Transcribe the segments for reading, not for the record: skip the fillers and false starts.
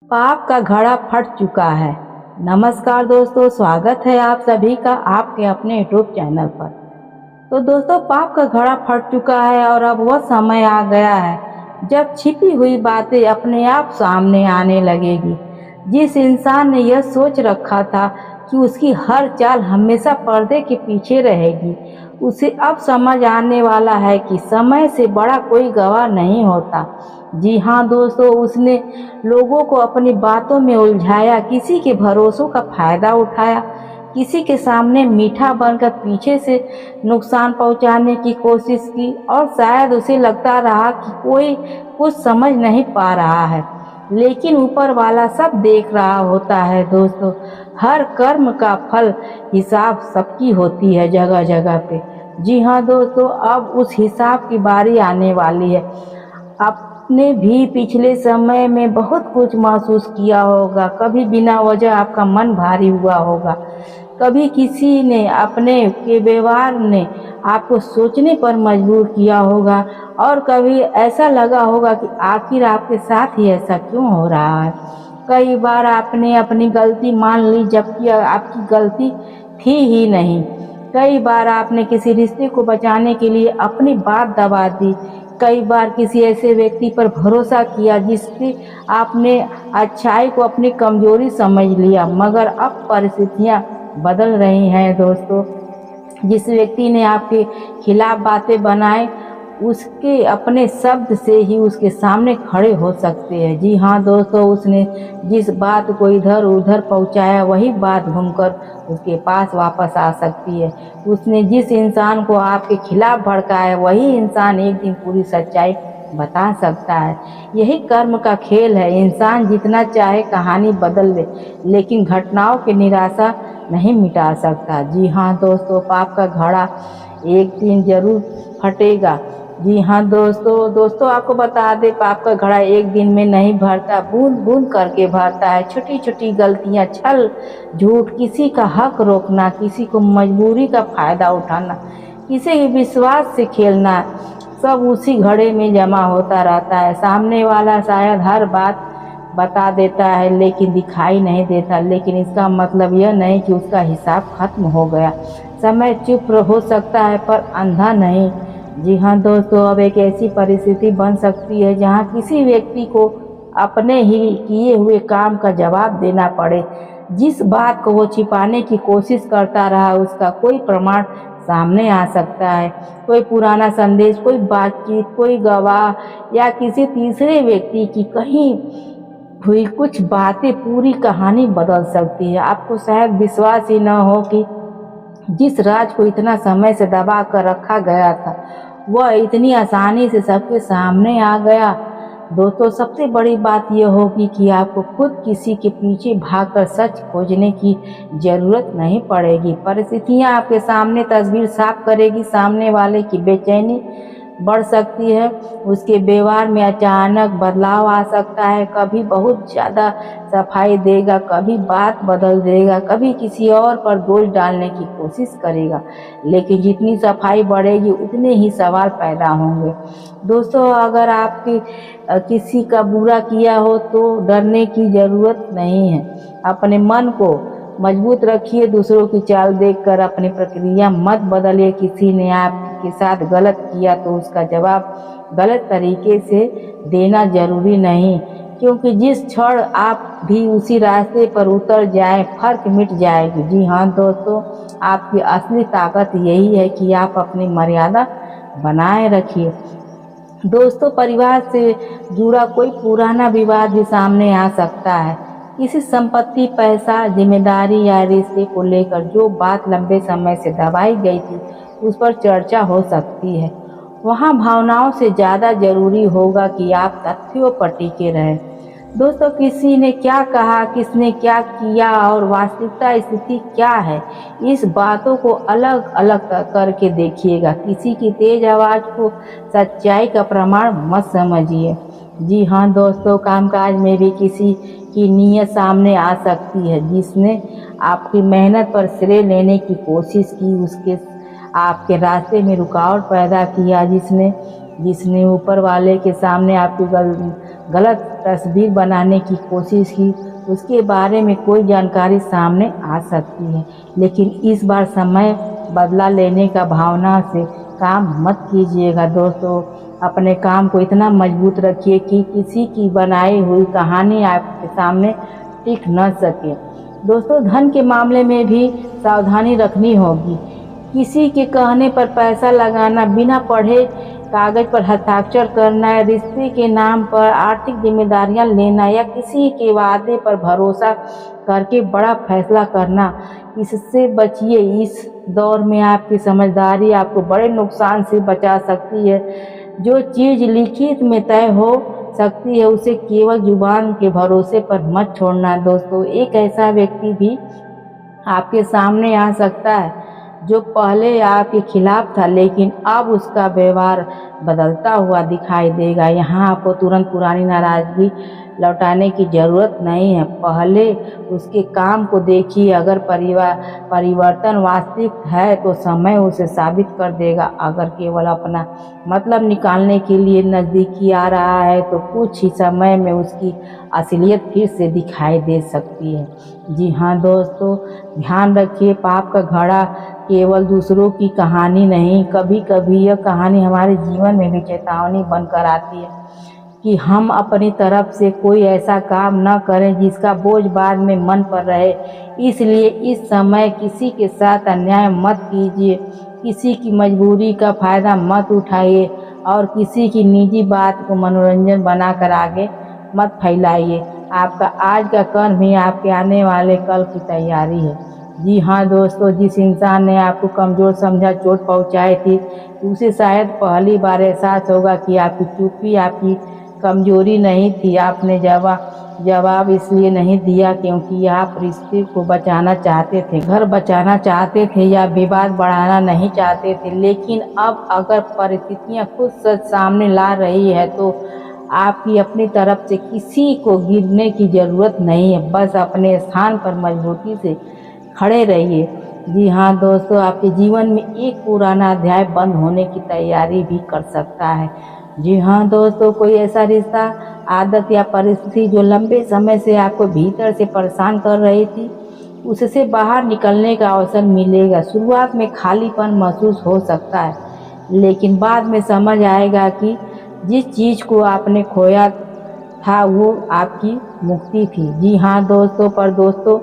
पाप का घड़ा फट चुका है। नमस्कार दोस्तों, स्वागत है आप सभी का आपके अपने यूट्यूब चैनल पर। तो दोस्तों, पाप का घड़ा फट चुका है और अब वह समय आ गया है जब छिपी हुई बातें अपने आप सामने आने लगेगी। जिस इंसान ने यह सोच रखा था कि उसकी हर चाल हमेशा पर्दे के पीछे रहेगी, उसे अब समझ आने वाला है कि समय से बड़ा कोई गवाह नहीं होता। जी हाँ दोस्तों, उसने लोगों को अपनी बातों में उलझाया, किसी के भरोसों का फायदा उठाया, किसी के सामने मीठा बनकर पीछे से नुकसान पहुंचाने की कोशिश की और शायद उसे लगता रहा कि कोई कुछ समझ नहीं पा रहा है, लेकिन ऊपर वाला सब देख रहा होता है। दोस्तों, हर कर्म का फल हिसाब सबकी होती है जगह जगह पे। जी हाँ दोस्तों, अब उस हिसाब की बारी आने वाली है। आपने भी पिछले समय में बहुत कुछ महसूस किया होगा। कभी बिना वजह आपका मन भारी हुआ होगा, कभी किसी ने अपने के व्यवहार ने आपको सोचने पर मजबूर किया होगा और कभी ऐसा लगा होगा कि आखिर आपके साथ ही ऐसा क्यों हो रहा है। कई बार आपने अपनी गलती मान ली जबकि आपकी गलती थी ही नहीं। कई बार आपने किसी रिश्ते को बचाने के लिए अपनी बात दबा दी। कई बार किसी ऐसे व्यक्ति पर भरोसा किया जिसकी आपने अच्छाई को अपनी कमजोरी समझ लिया, मगर अब परिस्थितियां बदल रही हैं। दोस्तों, जिस व्यक्ति ने आपके खिलाफ बातें बनाए, उसके अपने शब्द से ही उसके सामने खड़े हो सकते हैं। जी हाँ दोस्तों, उसने जिस बात को इधर उधर पहुंचाया, वही बात घूमकर उसके पास वापस आ सकती है। उसने जिस इंसान को आपके खिलाफ भड़काया, वही इंसान एक दिन पूरी सच्चाई बता सकता है। यही कर्म का खेल है। इंसान जितना चाहे कहानी बदल ले, लेकिन घटनाओं की निराशा नहीं मिटा सकता। जी हाँ दोस्तों, पाप का घड़ा एक दिन जरूर फटेगा। जी हाँ दोस्तों आपको बता दे, पाप का घड़ा एक दिन में नहीं भरता, बूंद बूंद करके भरता है। छोटी छोटी गलतियां, छल, झूठ, किसी का हक रोकना, किसी को मजबूरी का फायदा उठाना, किसी के विश्वास से खेलना, सब उसी घड़े में जमा होता रहता है। सामने वाला शायद हर बात बता देता है लेकिन दिखाई नहीं देता, लेकिन इसका मतलब यह नहीं कि उसका हिसाब खत्म हो गया। समय चुप हो सकता है पर अंधा नहीं। जी हाँ दोस्तों, अब एक ऐसी परिस्थिति बन सकती है जहाँ किसी व्यक्ति को अपने ही किए हुए काम का जवाब देना पड़े। जिस बात को वो छिपाने की कोशिश करता रहा, उसका कोई प्रमाण सामने आ सकता है। कोई पुराना संदेश, कोई बातचीत, कोई गवाह या किसी तीसरे व्यक्ति की कहीं हुई कुछ बातें पूरी कहानी बदल सकती है। आपको शायद विश्वास ही न हो कि जिस राज को इतना समय से दबा कर रखा गया था, वह इतनी आसानी से सबके सामने आ गया। दोस्तों, सबसे बड़ी बात यह होगी कि आपको खुद किसी के पीछे भागकर सच खोजने की जरूरत नहीं पड़ेगी। परिस्थितियां आपके सामने तस्वीर साफ करेगी। सामने वाले की बेचैनी बढ़ सकती है, उसके व्यवहार में अचानक बदलाव आ सकता है। कभी बहुत ज़्यादा सफाई देगा, कभी बात बदल देगा, कभी किसी और पर दोष डालने की कोशिश करेगा। लेकिन जितनी सफाई बढ़ेगी उतने ही सवाल पैदा होंगे। दोस्तों, अगर आपकी किसी का बुरा किया हो तो डरने की ज़रूरत नहीं है। अपने मन को मजबूत रखिए। दूसरों की चाल देखकर अपनी प्रक्रिया मत बदलिए। किसी ने आपके साथ गलत किया तो उसका जवाब गलत तरीके से देना जरूरी नहीं, क्योंकि जिस क्षण आप भी उसी रास्ते पर उतर जाएं, फर्क मिट जाएगी। जी हाँ दोस्तों, आपकी असली ताकत यही है कि आप अपनी मर्यादा बनाए रखिए। दोस्तों, परिवार से जुड़ा कोई पुराना विवाद भी सामने आ सकता है। किसी संपत्ति, पैसा, जिम्मेदारी या रिश्ते को लेकर जो बात लंबे समय से दबाई गई थी, उस पर चर्चा हो सकती है। वहाँ भावनाओं से ज़्यादा जरूरी होगा कि आप तथ्यों पर टिके रहें। दोस्तों, किसी ने क्या कहा, किसने क्या किया और वास्तविकता स्थिति क्या है, इस बातों को अलग अलग करके देखिएगा। किसी की तेज आवाज़ को सच्चाई का प्रमाण मत समझिए। जी हाँ दोस्तों, कामकाज में भी किसी की नीयत सामने आ सकती है। जिसने आपकी मेहनत पर श्रेय लेने की कोशिश की, उसके आपके रास्ते में रुकावट पैदा किया, जिसने जिसने ऊपर वाले के सामने आपकी गलत तस्वीर बनाने की कोशिश की, उसके बारे में कोई जानकारी सामने आ सकती है। लेकिन इस बार समय बदला लेने का भावना से काम मत कीजिएगा दोस्तों। अपने काम को इतना मजबूत रखिए कि किसी की बनाई हुई कहानी आपके सामने टिक न सके। दोस्तों, धन के मामले में भी सावधानी रखनी होगी। किसी के कहने पर पैसा लगाना, बिना पढ़े कागज पर हस्ताक्षर करना, रिश्ते के नाम पर आर्थिक जिम्मेदारियां लेना या किसी के वादे पर भरोसा करके बड़ा फैसला करना, इससे बचिए। इस दौर में आपकी समझदारी आपको बड़े नुकसान से बचा सकती है। जो चीज़ लिखित में तय हो सकती है उसे केवल जुबान के भरोसे पर मत छोड़ना दोस्तों। एक ऐसा व्यक्ति भी आपके सामने आ सकता है जो पहले आपके खिलाफ था, लेकिन अब उसका व्यवहार बदलता हुआ दिखाई देगा। यहाँ आपको तुरंत पुरानी नाराज़गी लौटाने की ज़रूरत नहीं है। पहले उसके काम को देखिए। अगर परिवर्तन वास्तविक है तो समय उसे साबित कर देगा। अगर केवल अपना मतलब निकालने के लिए नज़दीकी आ रहा है तो कुछ ही समय में उसकी असलियत फिर से दिखाई दे सकती है। जी हाँ दोस्तों, ध्यान रखिए, पाप का घड़ा केवल दूसरों की कहानी नहीं, कभी कभी यह कहानी हमारे जीवन में भी चेतावनी बनकर आती है कि हम अपनी तरफ से कोई ऐसा काम न करें जिसका बोझ बाद में मन पर रहे। इसलिए इस समय किसी के साथ अन्याय मत कीजिए, किसी की मजबूरी का फ़ायदा मत उठाइए और किसी की निजी बात को मनोरंजन बनाकर आगे मत फैलाइए। आपका आज का कर्म ही आपके आने वाले कल की तैयारी है। जी हाँ दोस्तों, जिस इंसान ने आपको कमज़ोर समझा, चोट पहुँचाई थी, उसे शायद पहली बार एहसास होगा कि आपकी चुप्पी आपकी कमजोरी नहीं थी। आपने जवाब इसलिए नहीं दिया क्योंकि आप रिश्ते को बचाना चाहते थे, घर बचाना चाहते थे या विवाद बढ़ाना नहीं चाहते थे। लेकिन अब अगर परिस्थितियाँ खुद सच सामने ला रही है तो आपकी अपनी तरफ से किसी को गिरने की ज़रूरत नहीं है। बस अपने स्थान पर मजबूती से खड़े रहिए। जी हाँ दोस्तों, आपके जीवन में एक पुराना अध्याय बंद होने की तैयारी भी कर सकता है। जी हाँ दोस्तों, कोई ऐसा रिश्ता, आदत या परिस्थिति जो लंबे समय से आपको भीतर से परेशान कर रही थी, उससे बाहर निकलने का अवसर मिलेगा। शुरुआत में खालीपन महसूस हो सकता है, लेकिन बाद में समझ आएगा कि जिस चीज़ को आपने खोया था वो आपकी मुक्ति थी। जी हाँ दोस्तों, पर दोस्तों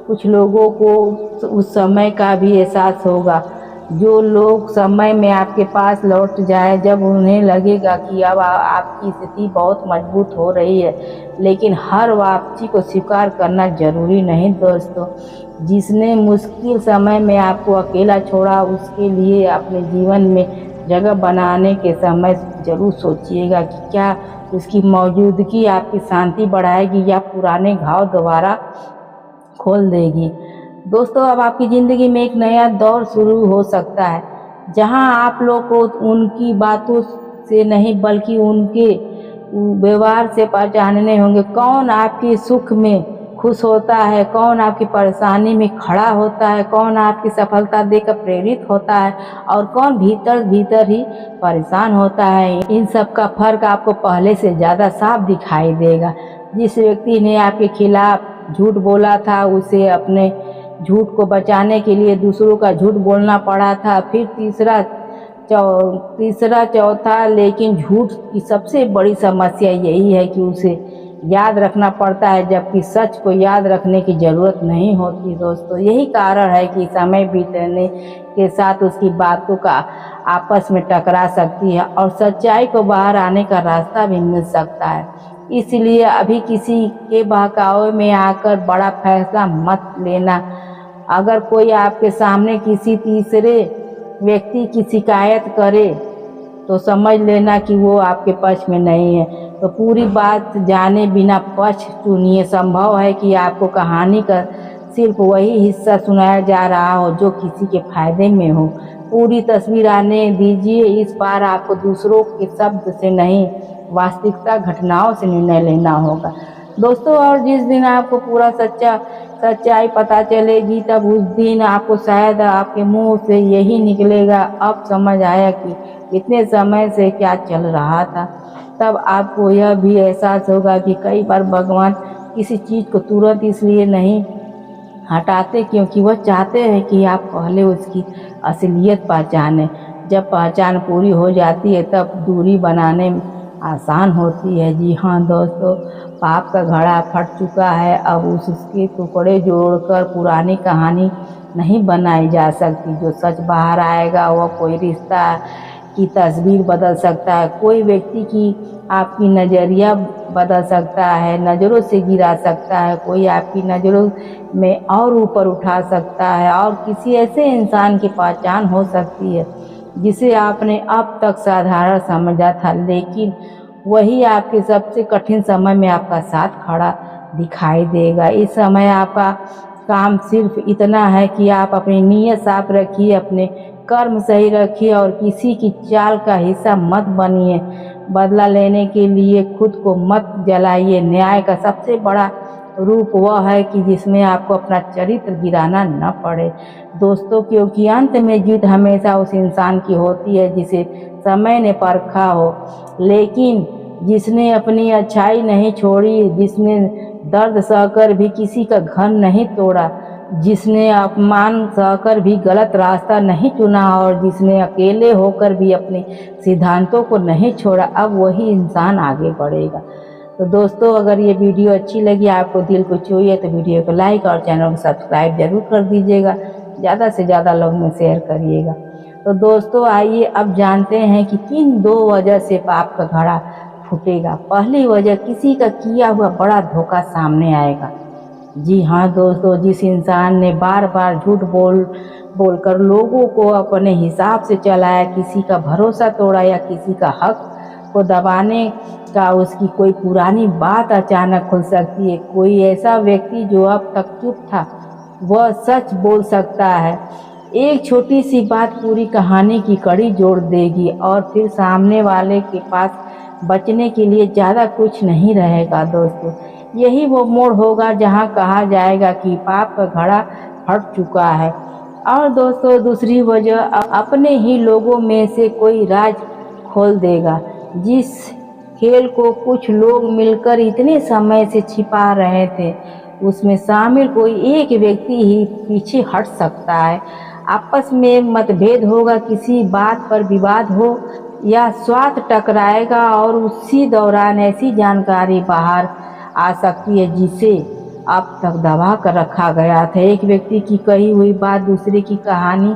कुछ लोगों को उस समय का भी एहसास होगा। जो लोग समय में आपके पास लौट जाए जब उन्हें लगेगा कि अब आपकी स्थिति बहुत मजबूत हो रही है। लेकिन हर वापसी को स्वीकार करना जरूरी नहीं दोस्तों। जिसने मुश्किल समय में आपको अकेला छोड़ा उसके लिए अपने जीवन में जगह बनाने के समय ज़रूर सोचिएगा कि क्या उसकी मौजूदगी आपकी शांति बढ़ाएगी या पुराने घाव दोबारा खोल देगी। दोस्तों, अब आपकी ज़िंदगी में एक नया दौर शुरू हो सकता है जहां आप लोग को उनकी बातों से नहीं बल्कि उनके व्यवहार से पहचानने होंगे। कौन आपके सुख में खुश होता है, कौन आपकी परेशानी में खड़ा होता है, कौन आपकी सफलता देखकर प्रेरित होता है और कौन भीतर भीतर ही परेशान होता है। इन सब का फर्क आपको पहले से ज़्यादा साफ दिखाई देगा। जिस व्यक्ति ने आपके खिलाफ झूठ बोला था उसे अपने झूठ को बचाने के लिए दूसरों का झूठ बोलना पड़ा था, फिर तीसरा चौथा। लेकिन झूठ की सबसे बड़ी समस्या यही है कि उसे याद रखना पड़ता है, जबकि सच को याद रखने की ज़रूरत नहीं होती दोस्तों। यही कारण है कि समय बीतने के साथ उसकी बातों का आपस में टकरा सकती है और सच्चाई को बाहर आने का रास्ता भी मिल सकता है। इसलिए अभी किसी के बहकावे में आकर बड़ा फैसला मत लेना। अगर कोई आपके सामने किसी तीसरे व्यक्ति की शिकायत करे तो समझ लेना कि वो आपके पक्ष में नहीं है। तो पूरी बात जाने बिना पक्ष चुनिए। संभव है कि आपको कहानी का सिर्फ वही हिस्सा सुनाया जा रहा हो जो किसी के फायदे में हो। पूरी तस्वीर आने दीजिए। इस बार आपको दूसरों के शब्द से नहीं, वास्तविकता घटनाओं से निर्णय लेना होगा दोस्तों। और जिस दिन आपको पूरा सच्चा सच्चाई पता चलेगी तब उस दिन आपको शायद आपके मुंह से यही निकलेगा, अब समझ आया कि इतने समय से क्या चल रहा था। तब आपको यह भी एहसास होगा कि कई बार भगवान किसी चीज़ को तुरंत इसलिए नहीं हटाते क्योंकि वह चाहते हैं कि आप पहले उसकी असलियत पहचानें। जब पहचान पूरी हो जाती है तब दूरी बनाने में आसान होती है। जी हाँ दोस्तों, पाप का घड़ा फट चुका है, अब उसके टुकड़े जोड़कर पुरानी कहानी नहीं बनाई जा सकती। जो सच बाहर आएगा वह कोई रिश्ता की तस्वीर बदल सकता है, कोई व्यक्ति की आपकी नज़रिया बदल सकता है, नज़रों से गिरा सकता है, कोई आपकी नज़रों में और ऊपर उठा सकता है, और किसी ऐसे इंसान की पहचान हो सकती है जिसे आपने अब तक साधारण समझा था, लेकिन वही आपके सबसे कठिन समय में आपका साथ खड़ा दिखाई देगा। इस समय आपका काम सिर्फ इतना है कि आप अपनी नीयत साफ रखिए, अपने कर्म सही रखिए और किसी की चाल का हिस्सा मत बनिए। बदला लेने के लिए खुद को मत जलाइए। न्याय का सबसे बड़ा रूप वह है कि जिसमें आपको अपना चरित्र गिराना न पड़े दोस्तों, क्योंकि अंत में जीत हमेशा उस इंसान की होती है जिसे समय ने परखा हो, लेकिन जिसने अपनी अच्छाई नहीं छोड़ी, जिसने दर्द सहकर भी किसी का घर नहीं तोड़ा, जिसने अपमान सहकर भी गलत रास्ता नहीं चुना और जिसने अकेले होकर भी अपने सिद्धांतों को नहीं छोड़ा, अब वही इंसान आगे बढ़ेगा। तो दोस्तों, अगर ये वीडियो अच्छी लगी, आपको दिल को छुई है, तो वीडियो को लाइक और चैनल को सब्सक्राइब जरूर कर दीजिएगा। ज़्यादा से ज़्यादा लोग में शेयर करिएगा। तो दोस्तों, आइए अब जानते हैं कि किन 2 वजह से पाप का घड़ा फूटेगा। पहली वजह, किसी का किया हुआ बड़ा धोखा सामने आएगा। जी हाँ दोस्तों, जिस इंसान ने बार बार झूठ बोलकर लोगों को अपने हिसाब से चलाया, किसी का भरोसा तोड़ा या किसी का हक को दबाने का उसकी कोई पुरानी बात अचानक खुल सकती है। कोई ऐसा व्यक्ति जो अब तक चुप था वह सच बोल सकता है। एक छोटी सी बात पूरी कहानी की कड़ी जोड़ देगी और फिर सामने वाले के पास बचने के लिए ज़्यादा कुछ नहीं रहेगा दोस्तों। यही वो मोड़ होगा जहां कहा जाएगा कि पाप का घड़ा फट चुका है। और दोस्तों, दूसरी वजह, अपने ही लोगों में से कोई राज खोल देगा। जिस खेल को कुछ लोग मिलकर इतने समय से छिपा रहे थे, उसमें शामिल कोई एक व्यक्ति ही पीछे हट सकता है। आपस में मतभेद होगा, किसी बात पर विवाद हो या स्वार्थ टकराएगा और उसी दौरान ऐसी जानकारी बाहर आ सकती है जिसे अब तक दबा कर रखा गया था। एक व्यक्ति की कही हुई बात दूसरे की कहानी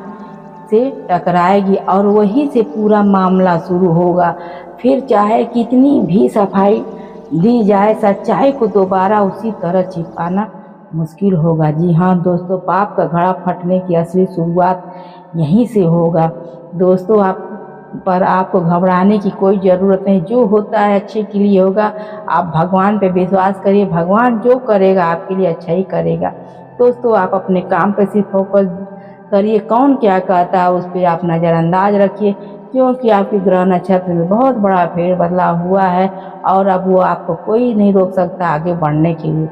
से टकराएगी और वहीं से पूरा मामला शुरू होगा। फिर चाहे कितनी भी सफाई दी जाए, सच्चाई को दोबारा उसी तरह छिपाना मुश्किल होगा। जी हाँ दोस्तों, पाप का घड़ा फटने की असली शुरुआत यहीं से होगा। दोस्तों, आपको घबराने की कोई ज़रूरत नहीं। जो होता है अच्छे के लिए होगा। आप भगवान पे विश्वास करिए, भगवान जो करेगा आपके लिए अच्छा ही करेगा। दोस्तों, आप अपने काम पे सिर्फ फोकस करिए, कौन क्या कहता है उस पर आप नज़रअंदाज रखिए, क्योंकि आपके ग्रह नक्षत्र में बहुत बड़ा फेर बदलाव हुआ है और अब वो आपको कोई नहीं रोक सकता आगे बढ़ने के लिए।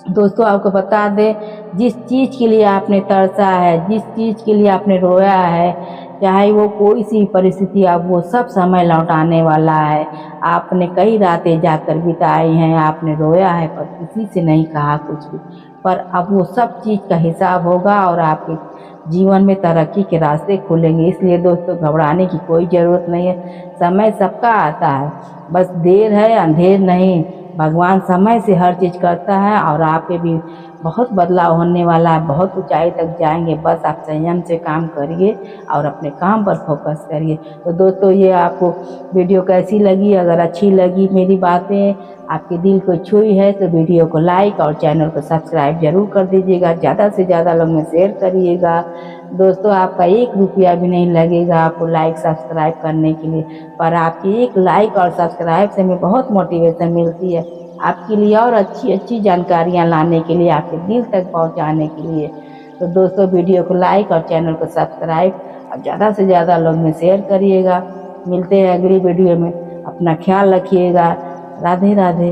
दोस्तों, आपको बता दें, जिस चीज़ के लिए आपने तरसा है, जिस चीज़ के लिए आपने रोया है, चाहे वो कोई सी परिस्थिति, अब वो सब समय लौटाने वाला है। आपने कई रातें जाकर बिताई हैं, आपने रोया है पर किसी से नहीं कहा कुछ भी, पर अब वो सब चीज़ का हिसाब होगा और आपके जीवन में तरक्की के रास्ते खुलेंगे। इसलिए दोस्तों, घबराने की कोई ज़रूरत नहीं है। समय सबका आता है, बस देर है अंधेर नहीं। भगवान समय से हर चीज़ करता है और आपके भी बहुत बदलाव होने वाला है, बहुत ऊंचाई तक जाएंगे। बस आप संयम से काम करिए और अपने काम पर फोकस करिए। तो दोस्तों, ये आपको वीडियो कैसी लगी? अगर अच्छी लगी, मेरी बातें आपके दिल को छुई है, तो वीडियो को लाइक और चैनल को सब्सक्राइब जरूर कर दीजिएगा। ज़्यादा से ज़्यादा लोग में शेयर करिएगा। दोस्तों, आपका 1 रुपया भी नहीं लगेगा आपको लाइक सब्सक्राइब करने के लिए, पर आपकी एक लाइक और सब्सक्राइब से हमें बहुत मोटिवेशन मिलती है आपके लिए और अच्छी अच्छी जानकारियाँ लाने के लिए, आपके दिल तक पहुँचाने के लिए। तो दोस्तों, वीडियो को लाइक और चैनल को सब्सक्राइब और ज़्यादा से ज़्यादा लोग में शेयर करिएगा। मिलते हैं अगली वीडियो में, अपना ख्याल रखिएगा। राधे राधे।